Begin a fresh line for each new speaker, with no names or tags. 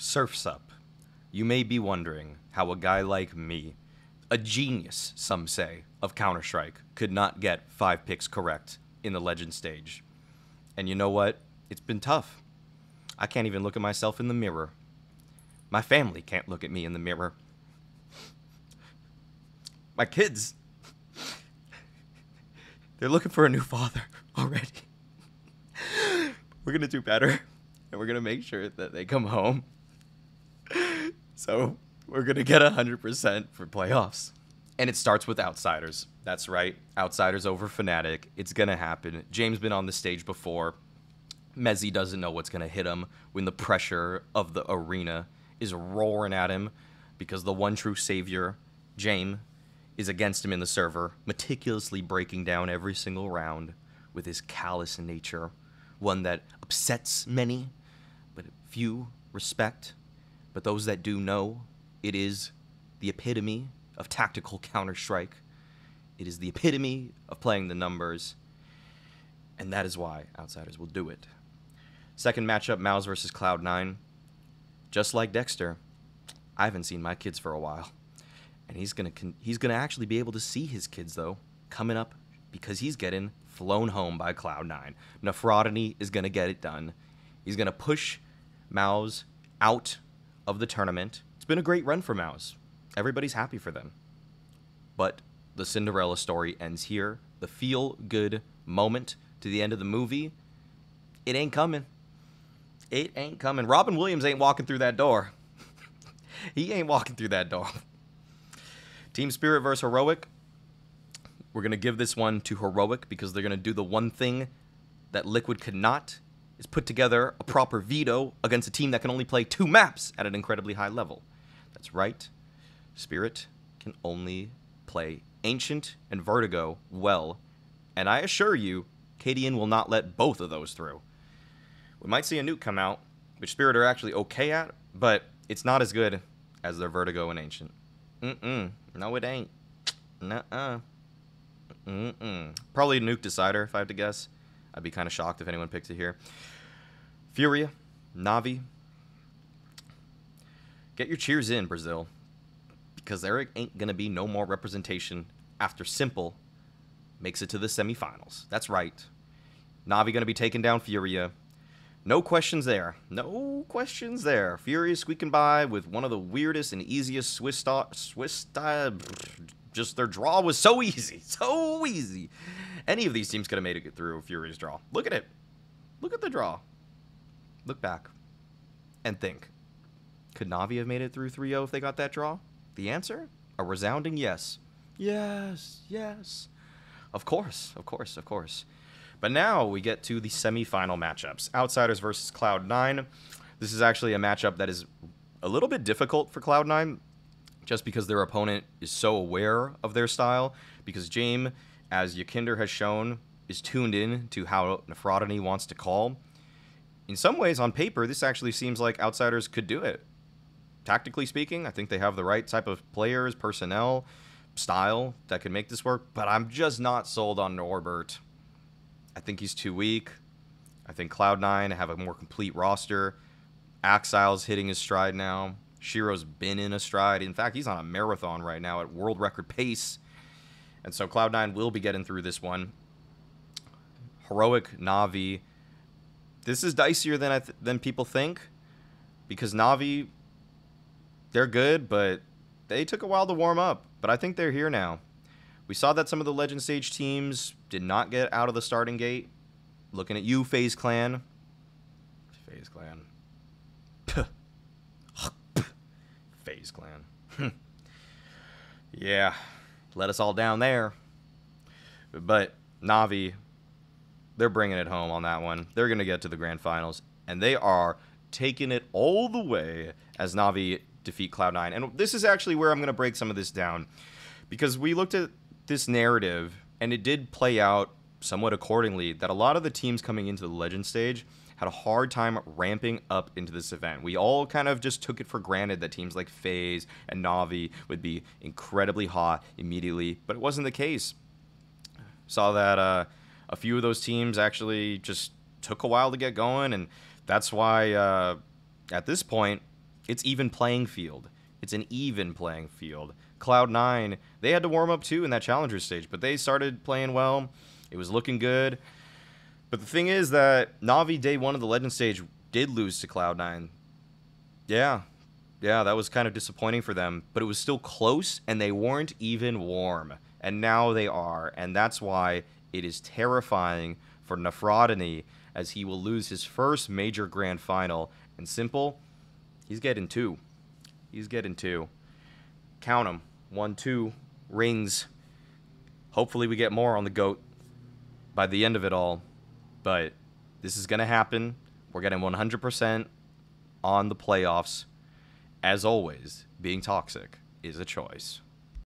Surf's up. You may be wondering how a guy like me, a genius, some say, of Counter-Strike, could not get 5 picks correct in the Legend stage. And you know what? It's been tough. I can't even look at myself in the mirror. My family can't look at me in the mirror. My kids, they're looking for a new father already. We're going to do better, and we're going to make sure that they come home. So we're going to get 100% for playoffs. And it starts with Outsiders. That's right. Outsiders over Fnatic. It's going to happen. James been on the stage before. Mezzy doesn't know what's going to hit him when the pressure of the arena is roaring at him because the one true savior, James, is against him in the server, meticulously breaking down every single round with his callous nature, one that upsets many, but few respect. But those that do know, it is the epitome of tactical Counter-Strike. It is the epitome of playing the numbers, and that is why Outsiders will do it. Second matchup, Maus versus Cloud9. Just like Dexter, I haven't seen my kids for a while. And he's gonna actually be able to see his kids, though, coming up because he's getting flown home by Cloud9. Nefrodany is going to get it done. He's going to push Maus out of the tournament. It's been a great run for Maus. Everybody's happy for them. But the Cinderella story ends here. The feel-good moment to the end of the movie, it ain't coming. It ain't coming. Robin Williams ain't walking through that door. He ain't walking through that door. Team Spirit versus Heroic. We're going to give this one to Heroic because they're going to do the one thing that Liquid could not, is put together a proper veto against a team that can only play 2 maps at an incredibly high level. That's right. Spirit can only play Ancient and Vertigo well, and I assure you, KDN will not let both of those through. We might see a nuke come out, which Spirit are actually okay at, but it's not as good as their Vertigo and Ancient. No, it ain't. Nuh-uh. Probably a nuke decider, if I had to guess. I'd be kind of shocked if anyone picked it here. Furia, Na'Vi. Get your cheers in, Brazil. Because there ain't going to be no more representation after Simple makes it to the semifinals. That's right. Na'Vi going to be taking down Furia. No questions there. No questions there. Furia squeaking by with one of the weirdest and easiest Swiss style. Just their draw was so easy. So easy. Any of these teams could have made it through Furia's draw. Look at it. Look at the draw. Look back. And think. Could Na'Vi have made it through 3-0 if they got that draw? The answer? A resounding yes. Yes. Yes. Of course. Of course. Of course. But now we get to the semifinal matchups. Outsiders versus Cloud9. This is actually a matchup that is a little bit difficult for Cloud9 just because their opponent is so aware of their style. Because James, as Yakinder has shown, is tuned in to how Nefrodany wants to call. In some ways, on paper, this actually seems like Outsiders could do it. Tactically speaking, I think they have the right type of players, personnel, style that can make this work. But I'm just not sold on Norbert. I think he's too weak. I think Cloud9 have a more complete roster. Axile's hitting his stride now. Shiro's been in a stride. In fact, he's on a marathon right now at world record pace. And so Cloud9 will be getting through this one. Heroic, Na'Vi. This is dicier than people think. Because Na'Vi, they're good, but they took a while to warm up. But I think they're here now. We saw that some of the Legend Stage teams did not get out of the starting gate. Looking at you, FaZe Clan. FaZe Clan. FaZe Clan. Yeah. Let us all down there. But Na'Vi, they're bringing it home on that one. They're going to get to the grand finals. And they are taking it all the way as Na'Vi defeat Cloud9. And this is actually where I'm going to break some of this down. Because we looked at this narrative, and it did play out somewhat accordingly, that a lot of the teams coming into the Legend stage had a hard time ramping up into this event. We all kind of just took it for granted that teams like FaZe and Na'Vi would be incredibly hot immediately, but it wasn't the case. Saw that a few of those teams actually just took a while to get going, and that's why at this point, It's even playing field. It's an even playing field. Cloud9, they had to warm up too in that challenger stage, but they started playing well. It was looking good. But the thing is that Na'Vi day one of the Legend stage did lose to Cloud9. Yeah, that was kind of disappointing for them, but it was still close, and they weren't even warm. And now they are, and that's why it is terrifying for Nafradani, as he will lose his first major grand final. And Simple, he's getting two. He's getting two. Count them. 1, 2 rings. Hopefully we get more on the GOAT by the end of it all. But this is going to happen. We're getting 100% on the playoffs. As always, being toxic is a choice.